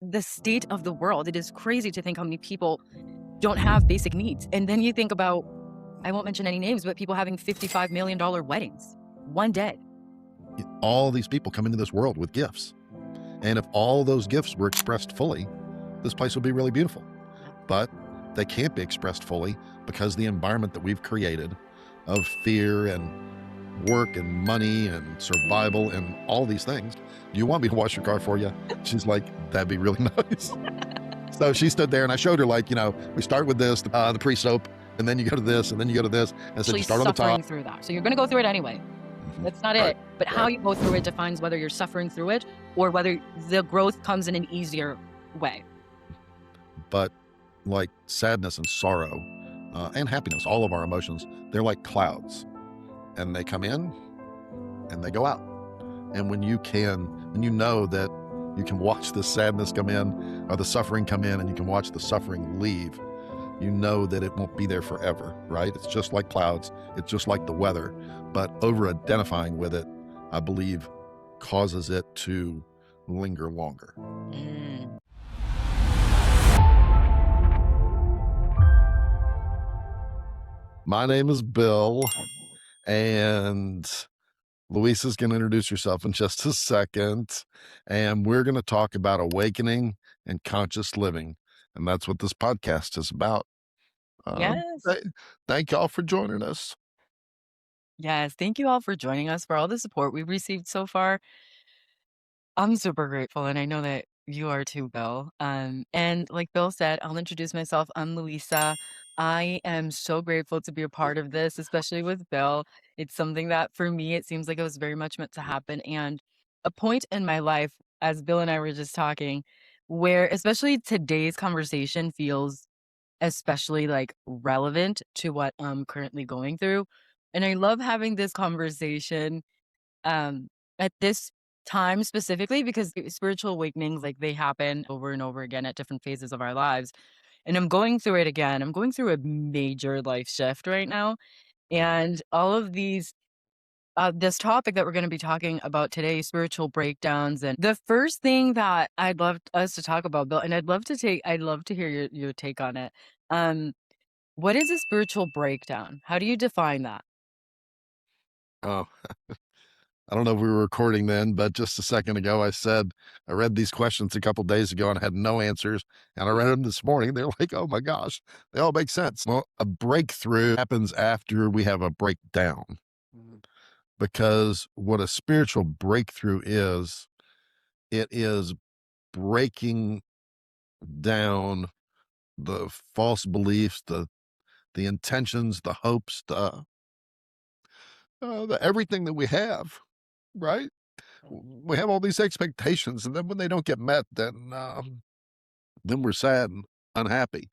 the state of the world. It is crazy to think how many people don't have basic needs. And then you think about, I won't mention any names, but people having $55 million weddings one day. All these people come into this world with gifts. And if all those gifts were expressed fully, this place would be really beautiful. But they can't be expressed fully because the environment that we've created of fear and work and money and survival and all these things. Do you want me to wash your car for you? She's like, that'd be really nice. So she stood there and I showed her, like, we start with this, the pre-soap, and then you go to this, and then you go to this. And so you start on the top. Through that. So you're going to go through it anyway. That's not it. But how you go through it defines whether you're suffering through it or whether the growth comes in an easier way. But like sadness and sorrow and happiness, all of our emotions, they're like clouds. And they come in and they go out. And when you know that you can watch the sadness come in or the suffering come in and you can watch the suffering leave, you know that it won't be there forever, right? It's just like clouds. It's just like the weather. But over-identifying with it, I believe, causes it to linger longer. My name is Bill, and Luisa's going to introduce herself in just a second, and we're going to talk about awakening and conscious living, and that's what this podcast is about. Yes. Thank y'all for joining us. Yes, thank you all for joining us, for all the support we've received so far. I'm super grateful, and I know that you are too, Bill. And like Bill said, I'll introduce myself. I'm Luisa. I am so grateful to be a part of this, especially with Bill. It's something that for me, it seems like it was very much meant to happen. And a point in my life, as Bill and I were just talking, where especially today's conversation feels especially like relevant to what I'm currently going through. And I love having this conversation at this time specifically because spiritual awakenings, like, they happen over and over again at different phases of our lives. And I'm going through it again. I'm going through a major life shift right now. And all of these this topic that we're going to be talking about today, spiritual breakdowns. And the first thing that I'd love us to talk about, Bill, and I'd love to hear your take on it. What is a spiritual breakdown? How do you define that? Oh, I don't know if we were recording then, but just a second ago, I said, I read these questions a couple days ago and I had no answers. And I read them this morning. They're like, oh my gosh, they all make sense. Well, a breakthrough happens after we have a breakdown. Because what a spiritual breakthrough is, it is breaking down the false beliefs, the intentions, the hopes, the everything that we have, right? We have all these expectations, and then when they don't get met, then we're sad and unhappy.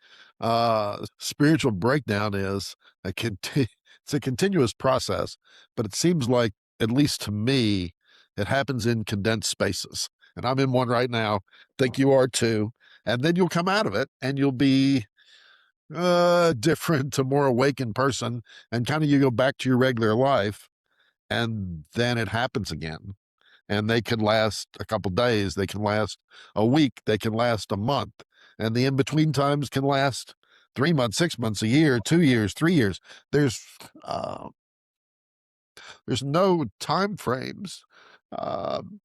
Spiritual breakdown is it's a continuous process, but it seems like, at least to me, it happens in condensed spaces. And I'm in one right now. Think you are too. And then you'll come out of it and you'll be different, a more awakened person, and kind of you go back to your regular life, and then it happens again. And they can last a couple days, they can last a week, they can last a month, and the in-between times can last 3 months, 6 months, a year, 2 years, 3 years. There's no time frames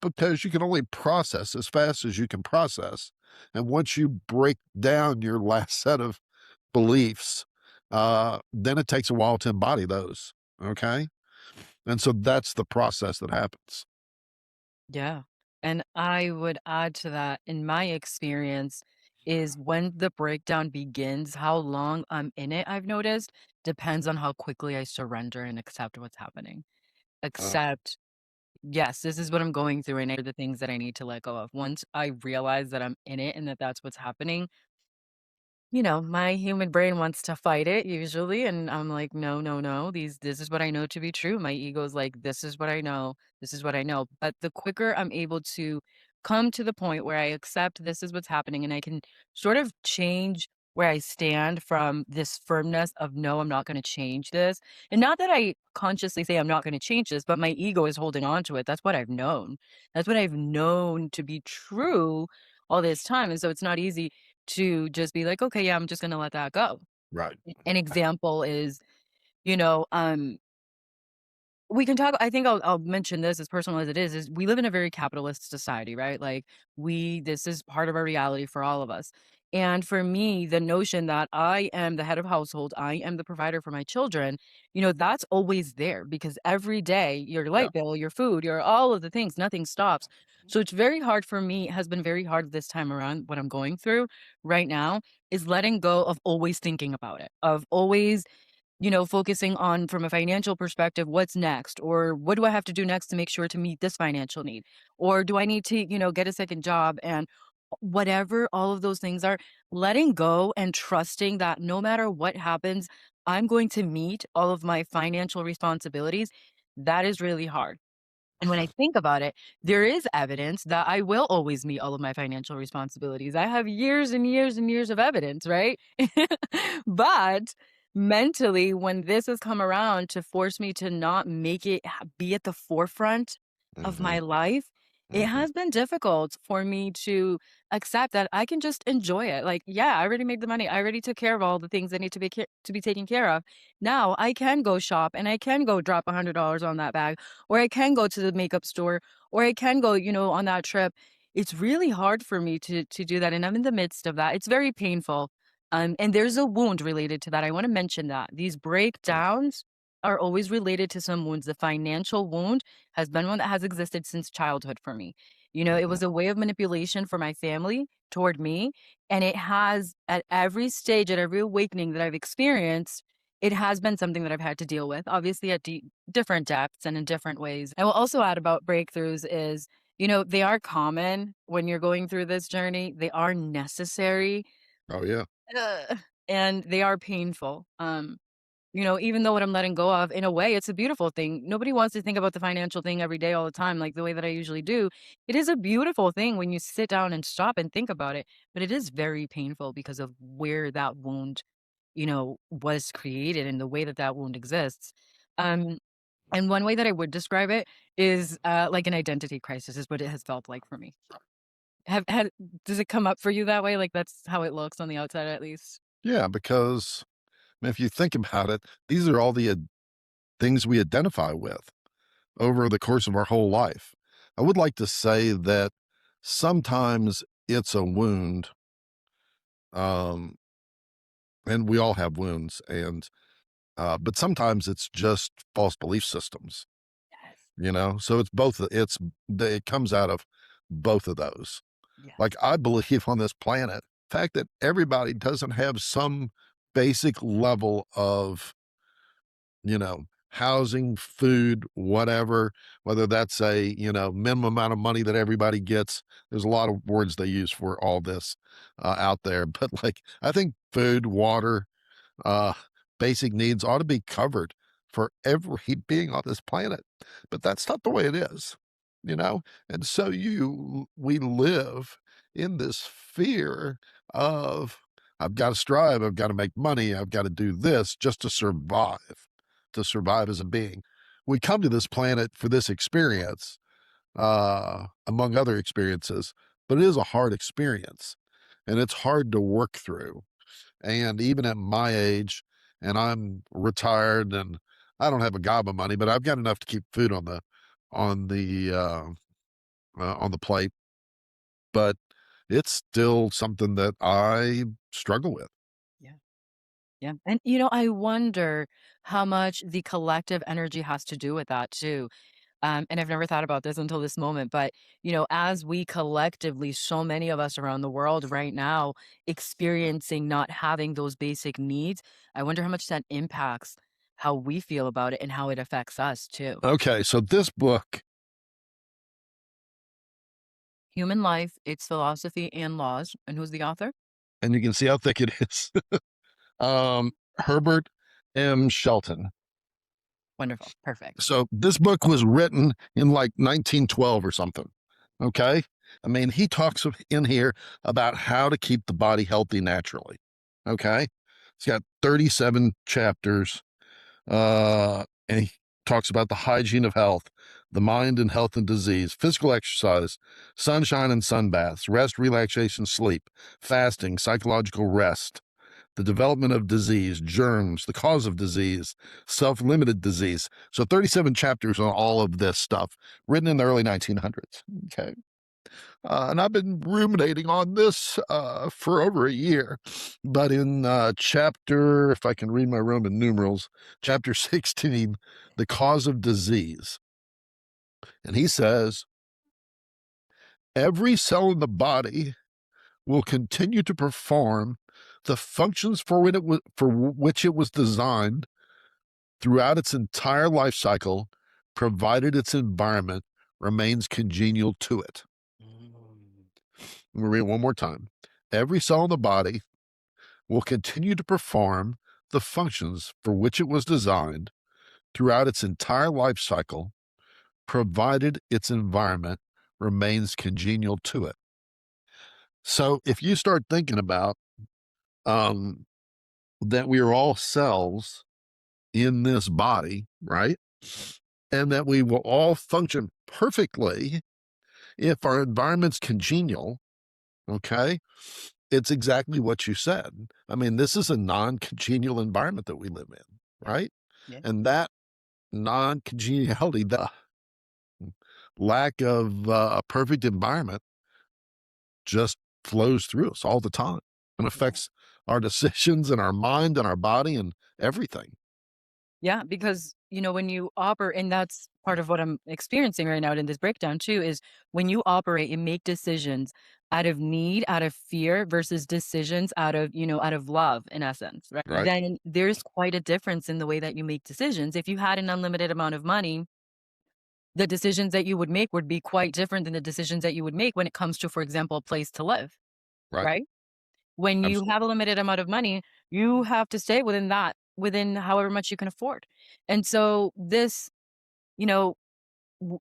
because you can only process as fast as you can process. And once you break down your last set of beliefs, then it takes a while to embody those. Okay. And so that's the process that happens. Yeah. And I would add to that, in my experience, is when the breakdown begins, how long I'm in it, I've noticed, depends on how quickly I surrender and accept what's happening. Accept, yes, this is what I'm going through, and are the things that I need to let go of. Once I realize that I'm in it and that that's what's happening, my human brain wants to fight it usually, and I'm like, "No, no, no, this is what I know to be true." My ego's like, "This is what I know. This is what I know." But the quicker I'm able to come to the point where I accept this is what's happening and I can sort of change where I stand from this firmness of, "No, I'm not gonna change this." And not that I consciously say I'm not gonna change this, but my ego is holding on to it. That's what I've known. That's what I've known to be true all this time. And so it's not easy to just be like, okay, yeah, I'm just going to let that go. Right. An example is, you know, we can talk. I think I'll mention this, as personal as it is we live in a very capitalist society, right? Like, this is part of our reality for all of us. And for me, the notion that I am the head of household, I am the provider for my children, that's always there because every day your Yeah. light bill, your food, your all of the things, nothing stops. So it's very hard for me, it has been very hard this time around. What I'm going through right now is letting go of always thinking about it, of always focusing on from a financial perspective, what's next? Or what do I have to do next to make sure to meet this financial need? Or do I need to, get a second job? And whatever all of those things are, letting go and trusting that no matter what happens, I'm going to meet all of my financial responsibilities. That is really hard. And when I think about it, there is evidence that I will always meet all of my financial responsibilities. I have years and years and years of evidence, right? But mentally, when this has come around to force me to not make it be at the forefront of Hmm. my life, it Hmm. has been difficult for me to accept that I can just enjoy it. Like, yeah, I already made the money. I already took care of all the things that need to be taken care of. Now I can go shop and I can go drop $100 on that bag, or I can go to the makeup store, or I can go, on that trip. It's really hard for me to do that, and I'm in the midst of that. It's very painful. And there's a wound related to that. I want to mention that these breakdowns are always related to some wounds. The financial wound has been one that has existed since childhood for me. It Hmm. was a way of manipulation for my family toward me, and it has at every stage, at every awakening that I've experienced, it has been something that I've had to deal with, obviously at different depths and in different ways. I will also add about breakthroughs is, they are common when you're going through this journey. They are necessary, Oh yeah. and they are painful. Even though what I'm letting go of, in a way, it's a beautiful thing. Nobody wants to think about the financial thing every day, all the time, like the way that I usually do. It is a beautiful thing when you sit down and stop and think about it, but it is very painful because of where that wound, was created and the way that that wound exists. Um, and one way that I would describe it is like an identity crisis, is what it has felt like for me. Have does it come up for you that way? Like that's how it looks on the outside, at least. Yeah, because I mean, if you think about it, these are all the things we identify with over the course of our whole life. I would like to say that sometimes it's a wound, um, and we all have wounds, and but sometimes it's just false belief systems. Yes. So it's both. It comes out of both of those. Like Yes. I believe on this planet, the fact that everybody doesn't have some basic level of housing, food, whatever, whether that's a, minimum amount of money that everybody gets. There's a lot of words they use for all this out there. But like, I think food, water, uh, basic needs ought to be covered for every being on this planet. But that's not the way it is, you know? And so we live in this fear of, I've got to strive, I've got to make money, I've got to do this just to survive as a being. We come to this planet for this experience, among other experiences, but it is a hard experience and it's hard to work through. And even at my age, and I'm retired and I don't have a gob of money, but I've got enough to keep food on the on the plate. But it's still something that I struggle with. Yeah. Yeah. And, I wonder how much the collective energy has to do with that too. And I've never thought about this until this moment, but, as we collectively, so many of us around the world right now experiencing not having those basic needs, I wonder how much that impacts how we feel about it and how it affects us too. Okay, so this book, Human Life, Its Philosophy and Laws. And who's the author? and you can see how thick it is. Herbert M. Shelton. Wonderful. Perfect. So this book was written in like 1912 or something. Okay. I mean, he talks in here about how to keep the body healthy naturally. Okay. It's got 37 chapters. And he talks about the hygiene of health, the mind and health and disease, physical exercise, sunshine and sun baths, rest, relaxation, sleep, fasting, psychological rest, the development of disease, germs, the cause of disease, self-limited disease. So 37 chapters on all of this stuff written in the early 1900s. Okay. And I've been ruminating on this for over a year. But in chapter, if I can read my Roman numerals, chapter 16, the cause of disease. And he says, every cell in the body will continue to perform the functions for which it was designed throughout its entire life cycle, provided its environment remains congenial to it. Mm. I'm going to read it one more time. Every cell in the body will continue to perform the functions for which it was designed throughout its entire life cycle, provided its environment remains congenial to it. So if you start thinking about um, that we are all cells in this body, right? And that we will all function perfectly if our environment's congenial, okay? It's exactly what you said. I mean, this is a non-congenial environment that we live in, Yeah. right? Yeah. And that non-congeniality, the lack of a perfect environment just flows through us all the time and Yeah. affects our decisions and our mind and our body and everything, Yeah, because, when you operate, and that's part of what I'm experiencing right now in this breakdown too, is when you operate and make decisions out of need, out of fear versus decisions out of love, in essence, right? right? Then there's quite a difference in the way that you make decisions. If you had an unlimited amount of money, the decisions that you would make would be quite different than the decisions that you would make when it comes to, for example, a place to live, Right. right? When you Absolutely. have a limited amount of money, you have to stay within however much you can afford. And so you know,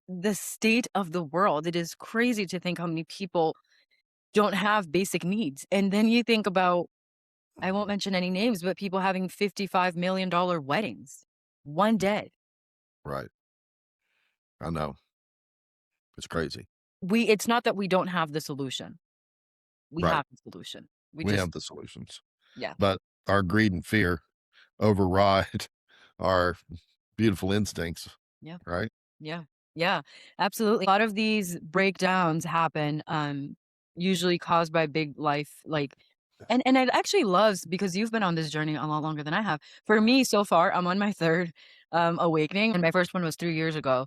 the state of the world, it is crazy to think how many people don't have basic needs. And then you think about, I won't mention any names, but people having $55 million weddings one day. Right. I know. It's crazy. It's not that we don't have the solution. We Right. have the solution. We We just, have the solutions, yeah, but our greed and fear override our beautiful instincts, yeah. right? Yeah. Yeah, absolutely. A lot of these breakdowns happen, usually caused by big life, like, and it actually loves because you've been on this journey a lot longer than I have. For me, so far, I'm on my third awakening, and my first one was 3 years ago.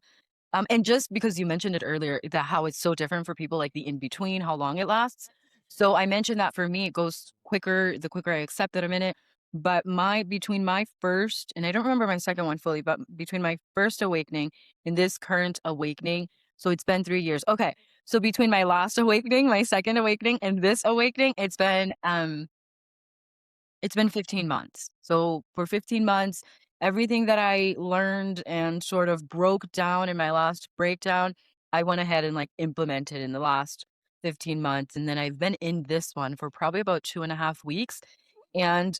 And just because you mentioned it earlier, that how it's so different for people, like the in between, how long it lasts. So I mentioned that for me, it goes quicker the quicker I accept that I'm in it. But between my first, and I don't remember my second one fully, but between my first awakening and this current awakening, so it's been 3 years. Okay. So between my last awakening, my second awakening, and this awakening, it's been 15 months. So for 15 months, everything that I learned and sort of broke down in my last breakdown, I went ahead and like implemented in the last 15 months. And then I've been in this one for probably about 2.5 weeks. And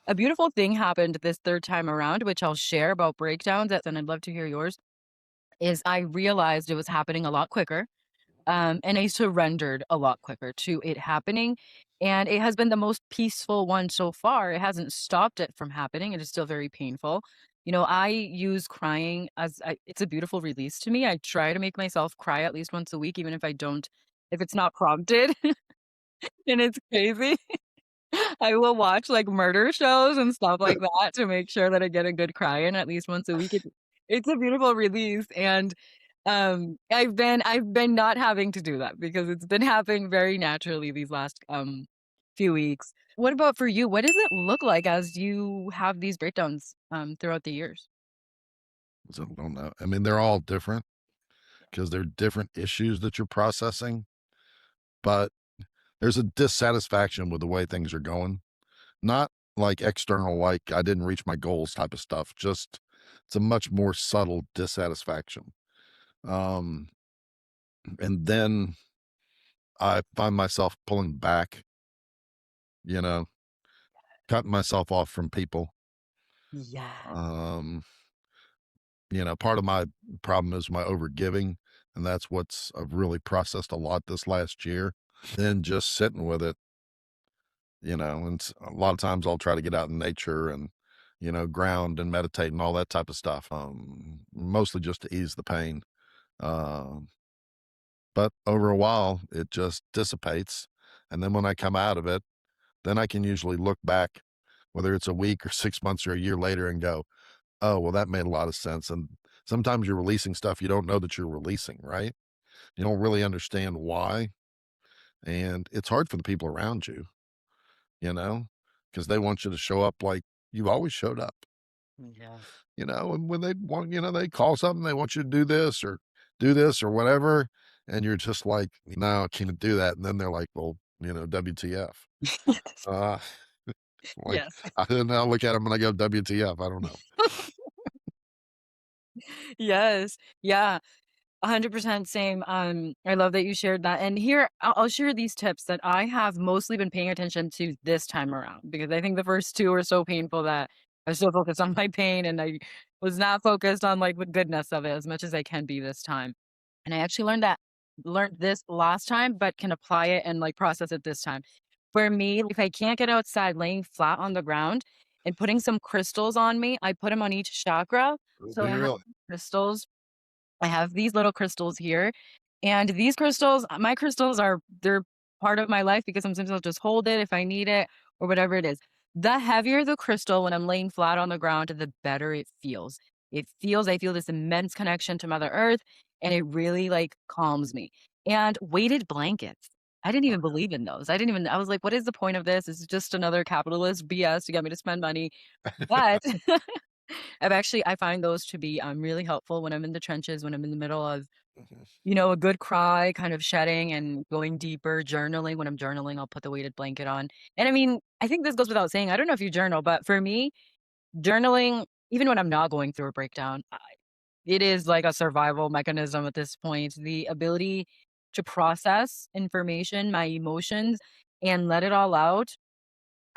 a beautiful thing happened this third time around, which I'll share about breakdowns, and I'd love to hear yours, is I realized it was happening a lot quicker. And I surrendered a lot quicker to it happening. And it has been the most peaceful one so far. It hasn't stopped it from happening. It is still very painful. I use crying it's a beautiful release to me. I try to make myself cry at least once a week, even if it's not prompted. And it's crazy. I will watch like murder shows and stuff like that to make sure that I get a good cry in at least once a week. It's a beautiful release. And I've been not having to do that because it's been happening very naturally these last few weeks. What about for you? What does it look like as you have these breakdowns throughout the years? So I don't know. I mean, they're all different because they're different issues that you're processing, but there's a dissatisfaction with the way things are going. Not like external, like I didn't reach my goals type of stuff. Just it's a much more subtle dissatisfaction. Um, and then I find myself pulling back, you know, cutting myself off from people. Yeah. Um, Part of my problem is my overgiving, and that's what's I've really processed a lot this last year. Then just sitting with it, and a lot of times I'll try to get out in nature and, ground and meditate and all that type of stuff. Mostly just to ease the pain. Um, but over a while, it just dissipates. And then when I come out of it, then I can usually look back, whether it's a week or 6 months or a year later, and go, oh, well, that made a lot of sense. And sometimes you're releasing stuff you don't know that you're releasing, right? You don't really understand why. And it's hard for the people around you, you know, because they want you to show up like you've always showed up, Yeah. and when they want, they call something, they want you to do this or whatever. And you're just like, no, I can't do that. And then they're like, well, WTF. Uh, like, Yes. I don't know, look at them and I go, WTF. I don't know. Yes. Yeah. 100% same. I love that you shared that. And here, I'll share these tips that I have mostly been paying attention to this time around because I think the first two were so painful that I was so focused on my pain and I was not focused on like the goodness of it as much as I can be this time. And I actually learned this last time, but can apply it and like process it this time. For me, if I can't get outside, laying flat on the ground and putting some crystals on me, I put them on each chakra. Oh, So do I you have really? crystals. I have these little crystals here, and these crystals my crystals they're part of my life because sometimes I'll just hold it if I need it or whatever it is. The heavier the crystal when I'm laying flat on the ground, the better it feels. I feel this immense connection to Mother Earth, and it really, like, calms me. And weighted blankets. I didn't even believe in those. I was like, "What is the point of this? This is just another capitalist BS to get me to spend money." But I find those to be, really helpful when I'm in the trenches, when I'm in the middle of, Mhm. a good cry, kind of shedding and going deeper, journaling. When I'm journaling, I'll put the weighted blanket on. And I mean, I think this goes without saying. I don't know if you journal, but for me, journaling, even when I'm not going through a breakdown, it is like a survival mechanism at this point. The ability to process information, my emotions, and let it all out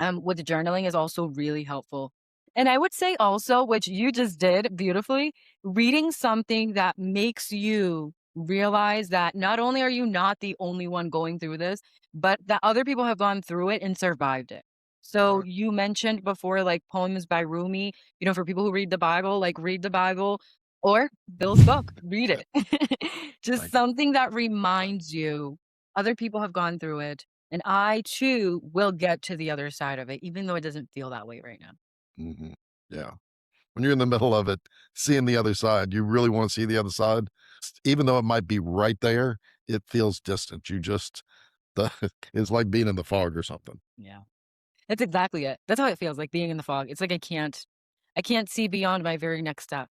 with journaling is also really helpful. And I would say also, which you just did beautifully, reading something that makes you realize that not only are you not the only one going through this, but that other people have gone through it and survived it. So Right. you mentioned before, like poems by Rumi, for people who read the Bible, like read the Bible or Bill's book, read Yeah. it. Just Thank you. something that reminds you other people have gone through it and I too will get to the other side of it, even though it doesn't feel that way right now. Mhm. Yeah. When you're in the middle of it, seeing the other side, you really wanna see the other side. Even though it might be right there, it feels distant. You just the it's like being in the fog or something. Yeah. That's exactly it. That's how it feels like being in the fog. It's like I can't see beyond my very next step.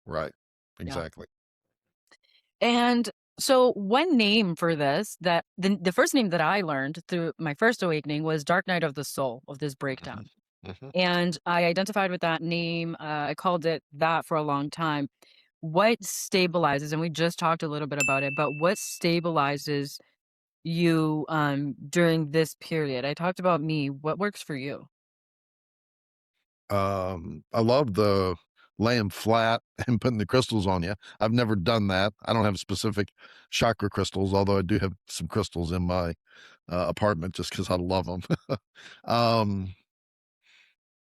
Right. Yeah. Exactly. And so one name for this that the first name that I learned through my first awakening was Dark Night of the Soul of this Mhm. breakdown. Mhm. And I identified with that name. I called it that for a long time. What stabilizes, and we just talked a little bit about it, but what stabilizes you, during this period? I talked about me. What works for you? I love the laying flat and putting the crystals on you. I've never done that. I don't have specific chakra crystals, although I do have some crystals in my, apartment just because I love them. Um,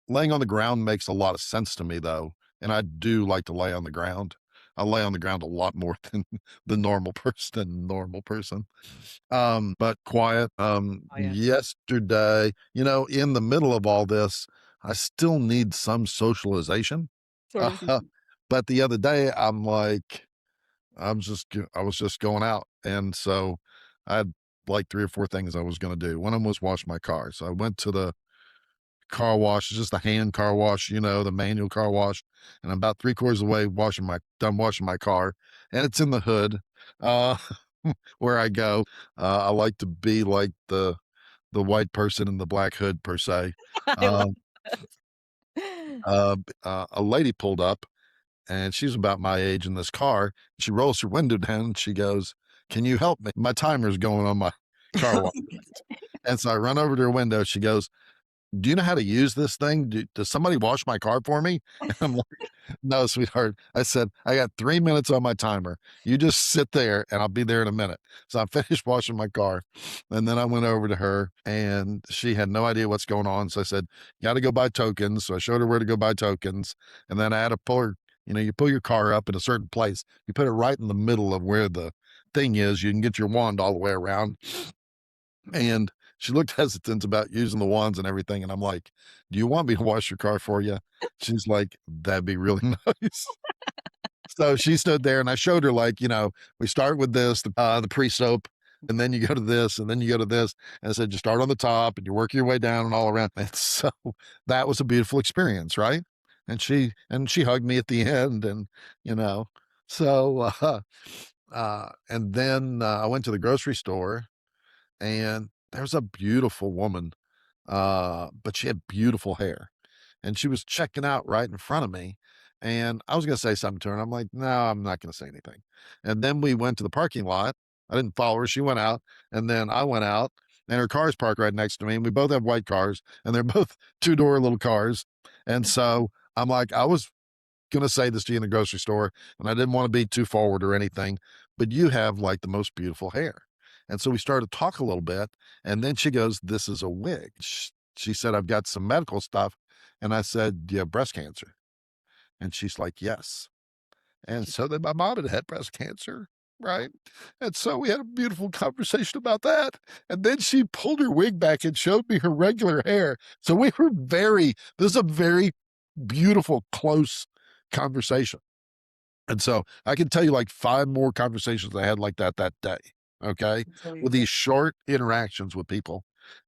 Laying on the ground makes a lot of sense to me, though, and I do like to lay on the ground. I lay on the ground a lot more than the normal person. But quiet. Oh, yeah. Yesterday, in the middle of all this, I still need some socialization. Sort of. Uh, but the other day, I'm like, I was just going out, and so I had like 3 or 4 things I was going to do. One of them was wash my car, so I went to the car wash. It's just a hand car wash, the manual car wash, and I'm about 3/4 of the way done washing my car, and it's in the hood. Uh, where I go. I like to be like the white person in the black hood per se. I love Um, a lady pulled up and she's about my age in this car. She rolls her window down and she goes, "Can you help me? My timer's going on my car wash." And so I run over to her window. She goes, do you know how to use this thing? Does somebody wash my car for me? And I'm like, no, sweetheart. I said, I got 3 minutes on my timer. You just sit there and I'll be there in a minute. So I finished washing my car. And then I went over to her and she had no idea what's going on. So I said, you got to go buy tokens. So I showed her where to go buy tokens. And then I had to pull her, you pull your car up in a certain place. You put it right in the middle of where the thing is. You can get your wand all the way around. And she looked hesitant about using the wands and everything. And I'm like, do you want me to wash your car for you? She's like, that'd be really nice. So she stood there and I showed her, like, we start with this, the pre soap, and then you go to this, and then you go to this. And I said, you start on the top and you work your way down and all around. And so that was a beautiful experience, right? And she hugged me at the end, and you know, so and then I went to the grocery store and there's a beautiful woman, but she had beautiful hair, and she was checking out right in front of me, and I was gonna say something to her, and I'm like, "No, I'm not gonna say anything." And then we went to the parking lot. I didn't follow her. She went out, and then I went out, and her car's parked right next to me, and we both have white cars, and they're both two-door little cars. And so I'm like, I was gonna say this to you in the grocery store, and I didn't want to be too forward or anything, but you have like the most beautiful hair. And so we started to talk a little bit, and then she goes, "This is a wig." She said, "I've got some medical stuff," and I said, "Do you have breast cancer?" And she's like, "Yes." And so then my mom had breast cancer, right? And so we had a beautiful conversation about that. And then she pulled her wig back and showed me her regular hair. So we were this is a very beautiful, close conversation. And so I can tell you like 5 more conversations I had like that day, okay, with these short interactions with people,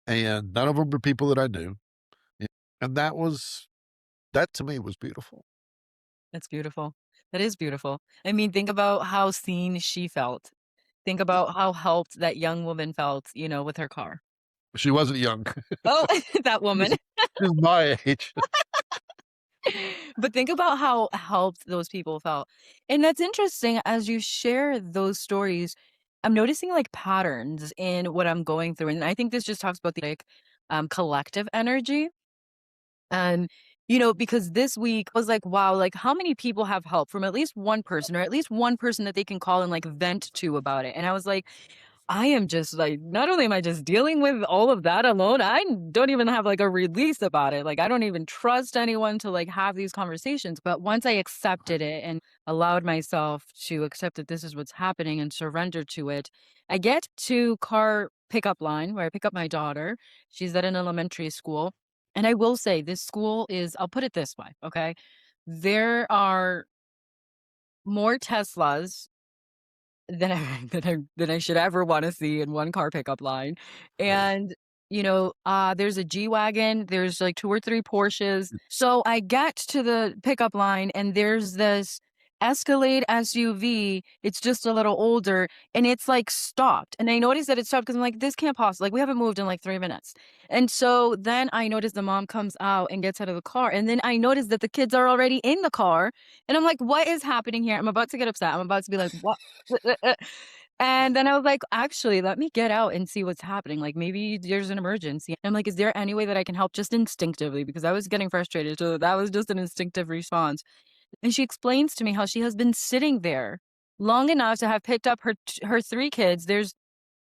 and none of them were people that I knew. And that to me was beautiful. That's beautiful. That is beautiful. I mean, think about how seen she felt. Think about how helped that young woman felt, with her car. She wasn't young. Oh, that She woman. was she was my age. But think about how helped those people felt. And that's interesting as you share those stories. I'm noticing like patterns in what I'm going through. And I think this just talks about the like collective energy. And, because this week I was like, wow, like how many people have help from at least one person or at least one person that they can call and like vent to about it. And I was like, I am just like, not only am I just dealing with all of that alone, I don't even have like a release about it. Like, I don't even trust anyone to like have these conversations. But once I accepted it and allowed myself to accept that this is what's happening and surrender to it, I get to car pickup line where I pick up my daughter. She's at an elementary school. And I will say, this school is, I'll put it this way, okay? There are more Teslas than I should ever wanna see in one car pickup line, and, there's a G-Wagon, there's, like, 2 or 3 Porsches, so I get to the pickup line, and there's this Escalade SUV, it's just a little older, and it's, like, stopped, and I noticed that it stopped because 'cause I'm like, "This can't possibly like, we haven't moved in, like, 3 minutes," and so then I noticed the mom comes out and gets out of the car, and then I noticed that the kids are already in the car, and I'm like, "What is happening here?" I'm about to get upset, I'm about to be like, "What?" And then I was like, "Actually, let me get out and see what's happening, like, maybe there's an emergency." I'm like, "Is there any way that I can help?" Just instinctively, because I was getting frustrated, so that was just an instinctive response. And she explains to me how she has been sitting there long enough to have picked up her 3 kids. There's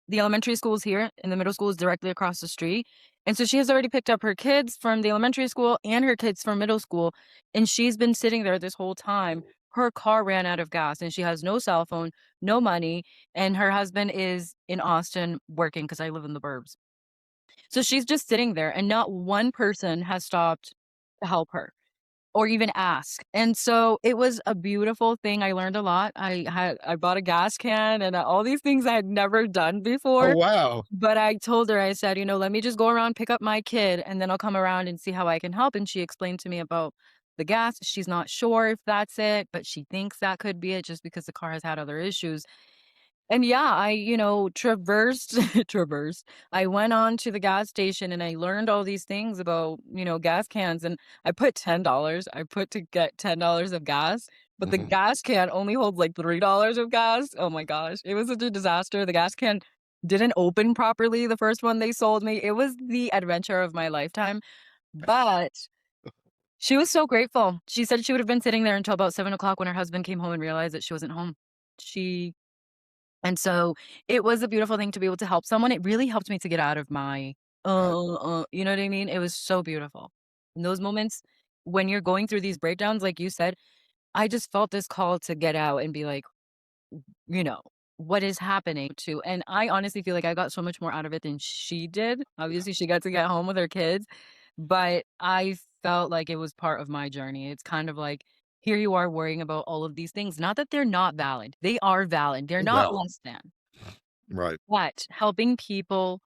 the elementary school is here, and the middle school is directly across the street. And so she has already picked up her kids from the elementary school and her kids from middle school, and she's been sitting there this whole time. Her car ran out of gas, and she has no cell phone, no money, and her husband is in Austin working because I live in the burbs. So she's just sitting there, and not one person has stopped to help her or even ask. And so it was a beautiful thing. I learned a lot. I bought a gas can and all these things I had never done Oh, before. wow. But I told her, I said, let me just go around, pick up my kid, and then I'll come around and see how I can help. And she explained to me about the gas. She's not sure if that's it, but she thinks that could be it just because the car has had other issues. And yeah, I, traversed traversed. I went on to the gas station and I learned all these things about, gas cans, and I put $10. I put to get $10 of gas, but the Mhm. gas can only holds like $3 of gas. Oh my gosh. It was such a disaster. The gas can didn't open properly, the first one they sold me. It was the adventure of my lifetime. But she was so grateful. She said she would have been sitting there until about 7 o'clock when her husband came home and realized that she wasn't home. She and so it was a beautiful thing to be able to help someone. It really helped me to get out of my, Right. you know what I mean? It was so beautiful. In those moments when you're going through these breakdowns, like you said, I just felt this call to get out and be like, you know, what is happening to and I honestly feel like I got so much more out of it than she did. Yeah. Obviously, she got to get home with her kids, but I felt like it was part of my journey. It's kind of like, here you are worrying about all of these things. Not that they're not valid. They are valid. They're They're not valid. less than. Right. But helping people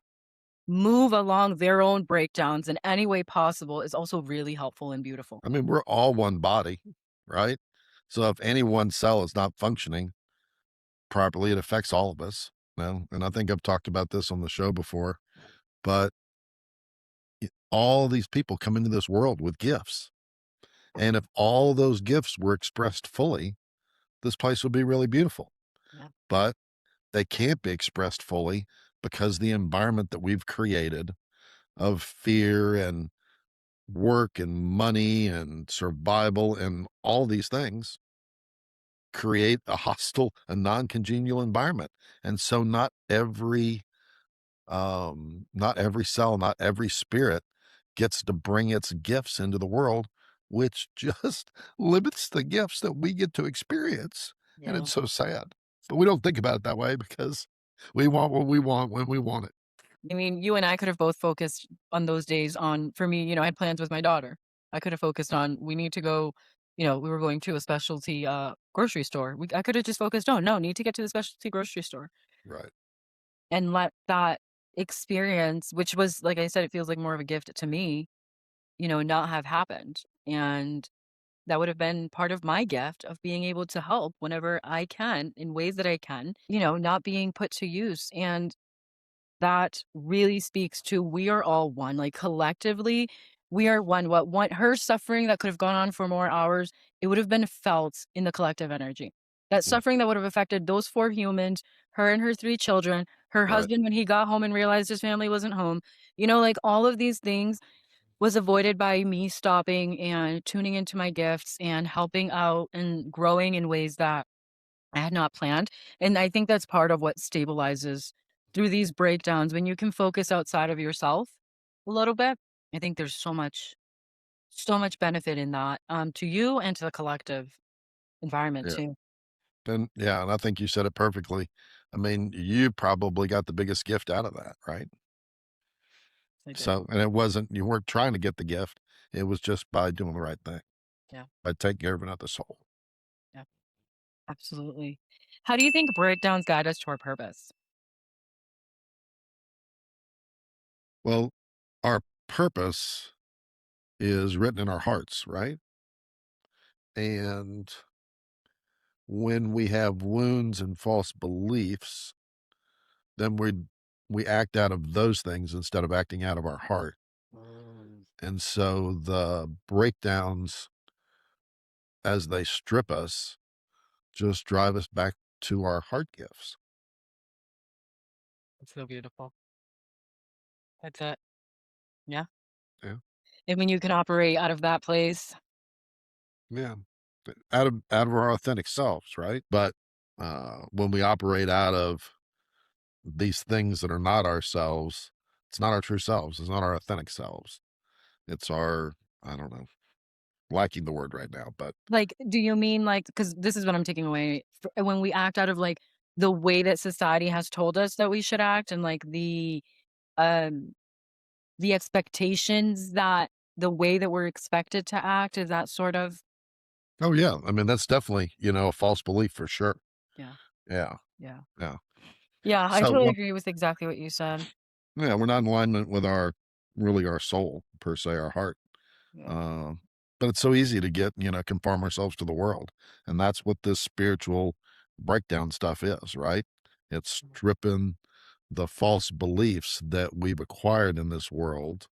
move along their own breakdowns in any way possible is also really helpful and beautiful. I mean, we're all one body, right? So if any one cell is not functioning properly, it affects all of us. And I think I've talked about this on the show before, but all these people come into this world with gifts. And if all those gifts were expressed fully, this place would be really beautiful. Yeah. But they can't be expressed fully because the environment that we've created of fear and work and money and survival and all these things create a hostile and non-congenial environment. And so not every cell, not every spirit gets to bring its gifts into the world, which just limits the gifts that we get to experience. And Yeah. it's so sad. But we don't think about it that way because we want what we want when we want it. I mean, you and I could have both focused on those days on for me, I had plans with my daughter. I could have focused on we need to go, we were going to a specialty grocery store. I could have just focused on no, need to get to the specialty grocery store Right. and let that experience, which was like I said, it feels like more of a gift to me, not have happened. And that would have been part of my gift of being able to help whenever I can in ways that I can, not being put to use. And that really speaks to we are all one, like, collectively, we are one. What her suffering that could have gone on for more hours, it would have been felt in the collective energy. That Mm, suffering that would have affected those 4 humans, her and her 3 children, her right. husband when he got home and realized his family wasn't home, like, all of these things was avoided by me stopping and tuning into my gifts and helping out and growing in ways that I had not planned, and I think that's part of what stabilizes through these breakdowns when you can focus outside of yourself a little bit. I think there's so much benefit in that, to you and to the collective environment Yeah. too. And I think you said it perfectly. I mean, you probably got the biggest gift out of that, right? I did. So, and it wasn't, you weren't trying to get the gift. It was just by doing the right thing, Yeah, by taking care of another soul. yeah, absolutely. How do you think breakdowns guide us to our purpose? Well, our purpose is written in our hearts, right? And when we have wounds and false beliefs, then we act out of those things instead of acting out of our heart. Mm, And so the breakdowns as they strip us just drive us back to our heart gifts. that's so beautiful. That's it. Yeah. Yeah. And when you can operate out of that place. Yeah. Out of our authentic selves, right? But when we operate out of these things that are not ourselves, it's not our true selves. It's not our authentic selves. It's our, I don't know, lacking the word right now, but Like, do you mean, like, because this is what I'm taking away, when we act out of, like, the way that society has told us that we should act and, like, um, the expectations that the way that we're expected to act, is that sort of oh yeah. I mean, that's definitely, a false belief for sure. yeah, Yeah. yeah. Yeah. Yeah, I So totally well, agree with exactly what you said. yeah, we're not in alignment with our soul per se, our heart. Yeah, Uh, but it's so easy to get, conform ourselves to the world. And that's what this spiritual breakdown stuff is, right? It's mhm, stripping the false beliefs that we've acquired in this world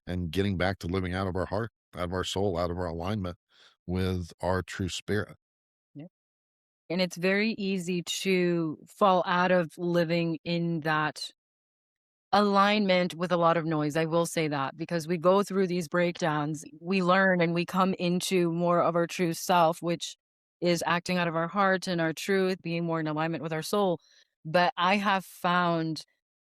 and getting back to living out of our heart, out of our soul, out of our alignment with our true spirit. yeah, and it's very easy to fall out of living in that alignment with a lot of noise. I will say that because we go through these breakdowns, we learn and we come into more of our true self, which is acting out of our heart and our truth, being more in alignment with our soul. But I have found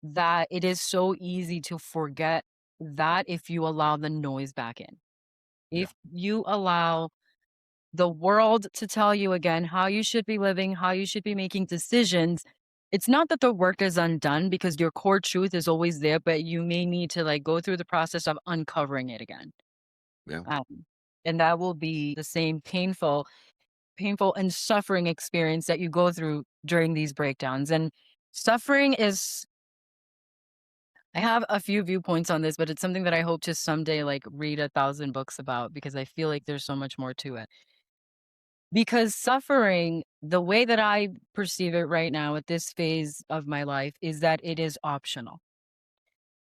that it is so easy to forget that if you allow the noise back in. Yeah. If you allow the world to tell you again how you should be living, how you should be making decisions. It's not that the work is undone because your core truth is always there, but you may need to like go through the process of uncovering it again. Yeah. Um, and that will be the same painful and suffering experience that you go through during these breakdowns. And suffering is, I have a few viewpoints on this, but it's something that I hope to someday like read 1,000 books about because I feel like there's so much more to it. Because suffering, the way that I perceive it right now at this phase of my life is that it is optional.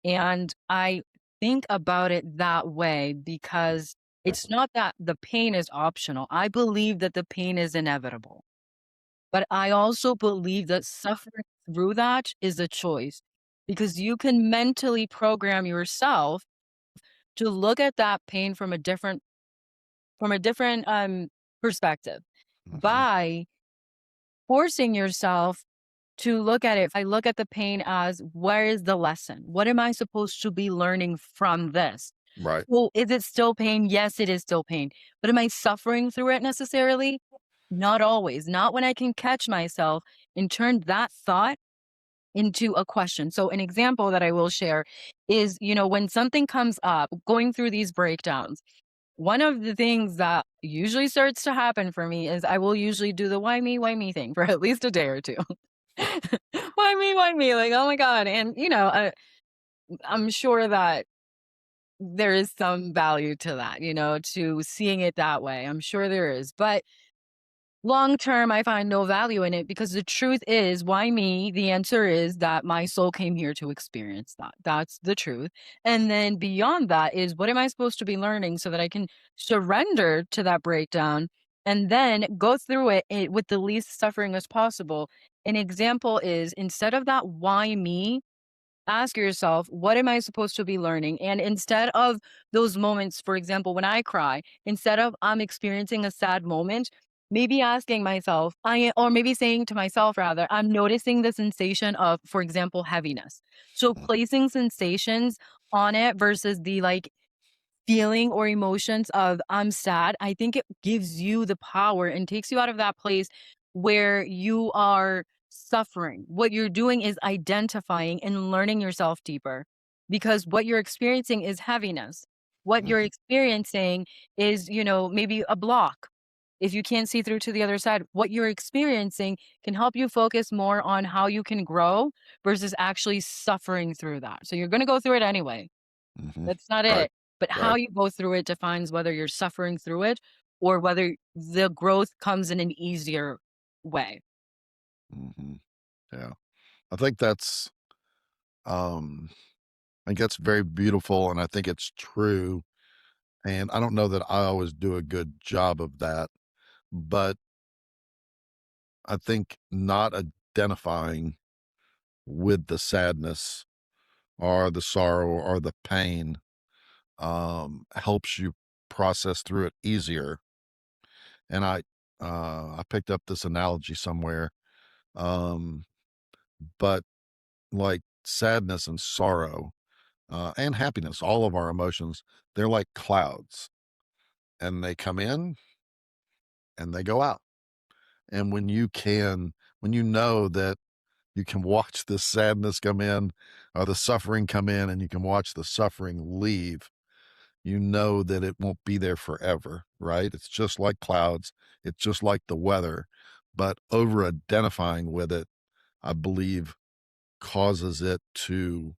And I think about it that way because it's not that the pain is optional. I believe that the pain is inevitable. But I also believe that suffering through that is a choice because you can mentally program yourself to look at that pain from a different perspective Hmm. by forcing yourself to look at it. I look at the pain as where is the lesson? What am I supposed to be learning from this? Right. Well, is it still pain? Yes, it is still pain. But am I suffering through it necessarily? Not always. Not when I can catch myself and turn that thought into a question. So, an example that I will share is, when something comes up, going through these breakdowns, one of the things that usually starts to happen for me is I will usually do the why me thing for at least a day or two. Why me? Why me? Like, oh my God. And, I'm sure that there is some value to that, to seeing it that way. I'm sure there is. But long term, I find no value in it because the truth is, why me? The answer is that my soul came here to experience that. That's the truth. And then beyond that is what am I supposed to be learning so that I can surrender to that breakdown and then go through it with the least suffering as possible. An example is instead of that why me, ask yourself, what am I supposed to be learning? And instead of those moments, for example, when I cry, instead of I'm experiencing a sad moment, maybe asking myself, or maybe saying to myself rather, I'm noticing the sensation of, for example, heaviness. So placing sensations on it versus the like feeling or emotions of I'm sad, I think it gives you the power and takes you out of that place where you are suffering. What you're doing is identifying and learning yourself deeper because what you're experiencing is heaviness. What you're Hmm. experiencing is, maybe a block. If you can't see through to the other side, what you're experiencing can help you focus more on how you can grow versus actually suffering through that. So you're going to go through it anyway. Hmm. That's not Right. it. But how Right. you go through it defines whether you're suffering through it or whether the growth comes in an easier way. Hmm. Yeah. I think um, I think that's very beautiful, and I think it's true. And I don't know that I always do a good job of that, but I think not identifying with the sadness or the sorrow or the pain helps you process through it easier. And I picked up this analogy somewhere, um, but like sadness and sorrow and happiness, all of our emotions, they're like clouds, and they come in and they go out. And when you know that you can watch the sadness come in or the suffering come in, and you can watch the suffering leave, you know that it won't be there forever, right? It's just like clouds, it's just like the weather. But over identifying with it, I believe, causes it to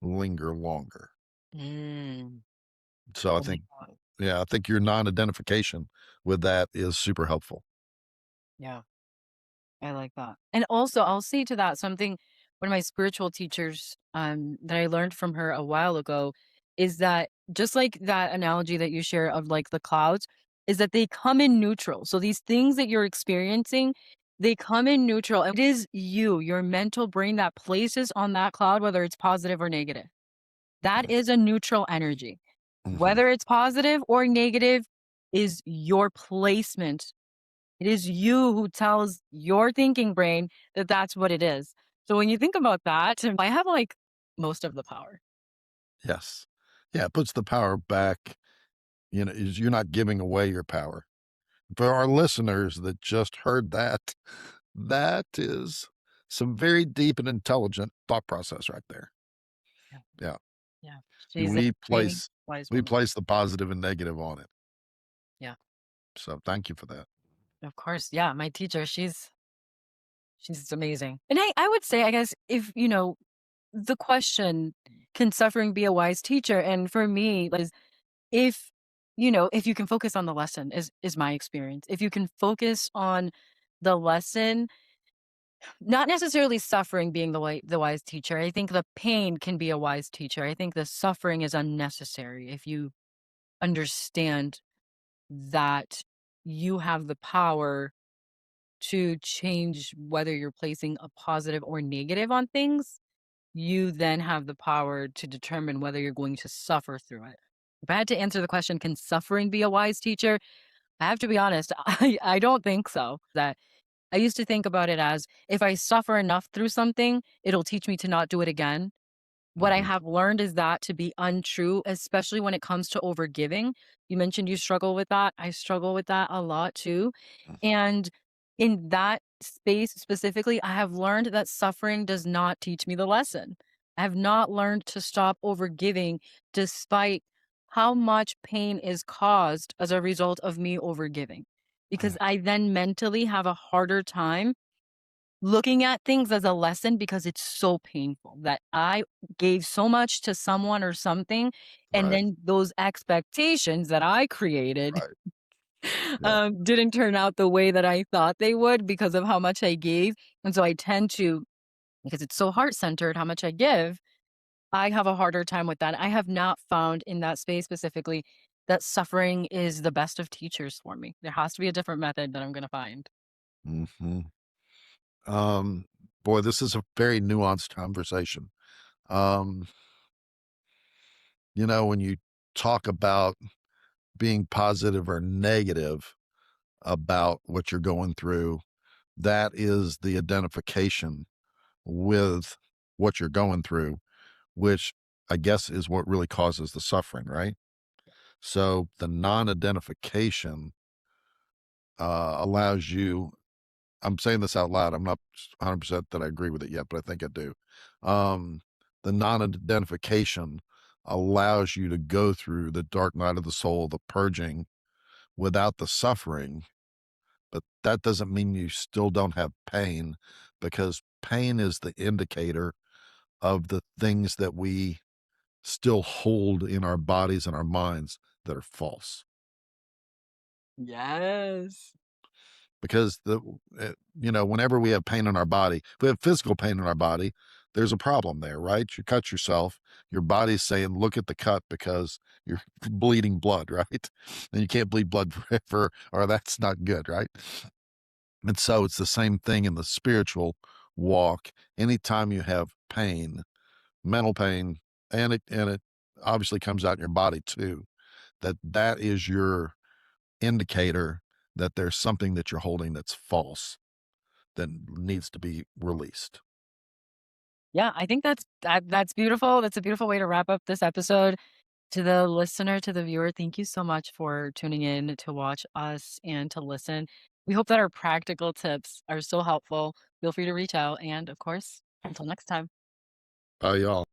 linger longer. Mm. So I Oh my think, God. yeah, I think your non identification with that is super helpful. Yeah, I like that. And also, I'll say to that something one of my spiritual teachers that I learned from her a while ago is that just like that analogy that you share of like the clouds, is that they come in neutral. So these things that you're experiencing They come in neutral. It is you, your mental brain that places on that cloud, whether it's positive or negative. That is a neutral energy. Mm-hmm. Whether it's positive or negative is your placement. It is you who tells your thinking brain that that's what it is. So when you think about that, I have like most of the power. Yes. Yeah, it puts the power back, is you're not giving away your power. For our listeners that just heard that, that is some very deep and intelligent thought process right there. Yeah. Yeah. Yeah. She's a We very place wise we woman. place the positive and negative on it. Yeah. So thank you for that. Of course. Yeah. My teacher, she's amazing. And I would say, I guess, if the question, can suffering be a wise teacher? And for me, is if if you can focus on the lesson is my experience. If you can focus on the lesson, not necessarily suffering being the wise teacher. I think the pain can be a wise teacher. I think the suffering is unnecessary if you understand that you have the power to change whether you're placing a positive or negative on things. You then have the power to determine whether you're going to suffer through it. If I had to answer the question, can suffering be a wise teacher? I have to be honest, I don't think so. That I used to think about it as, if I suffer enough through something, it'll teach me to not do it again. What I Mhm. have learned is that to be untrue, especially when it comes to overgiving. You mentioned you struggle with that. I struggle with that a lot too. And in that space specifically, I have learned that suffering does not teach me the lesson. I have not learned to stop overgiving despite how much pain is caused as a result of me overgiving. Because Yeah. I then mentally have a harder time looking at things as a lesson because it's so painful that I gave so much to someone or something, and Right. then those expectations that I created, Right. Yeah. didn't turn out the way that I thought they would because of how much I gave, and so I tend to, because it's so heart-centered how much I give, I have a harder time with that. I have not found in that space specifically that suffering is the best of teachers for me. There has to be a different method that I'm gonna find. Mhm. Um, Boy, this is a very nuanced conversation. Um, when you talk about being positive or negative about what you're going through, that is the identification with what you're going through, which I guess is what really causes the suffering, right? So the non identification allows you, I'm saying this out loud. I'm not 100% that I agree with it yet, but I think I do. Um, the non identification allows you to go through the dark night of the soul, the purging without the suffering. But that doesn't mean you still don't have pain, because pain is the indicator of the things that we still hold in our bodies and our minds that are false. Yes. Because whenever we have pain in our body, if we have physical pain in our body, there's a problem there, right? You cut yourself, your body's saying, look at the cut because you're bleeding blood, right? And you can't bleed blood forever, or that's not good, right? And so it's the same thing in the spiritual walk. Anytime you have pain, mental pain, and it obviously comes out in your body too, that is your indicator that there's something that you're holding that's false, that needs to be released. Yeah, I think that's beautiful. That's a beautiful way to wrap up this episode. To the listener, to the viewer, thank you so much for tuning in to watch us and to listen. We hope that our practical tips are so helpful. Feel free to reach out. And of course, until next time. Bye, y'all.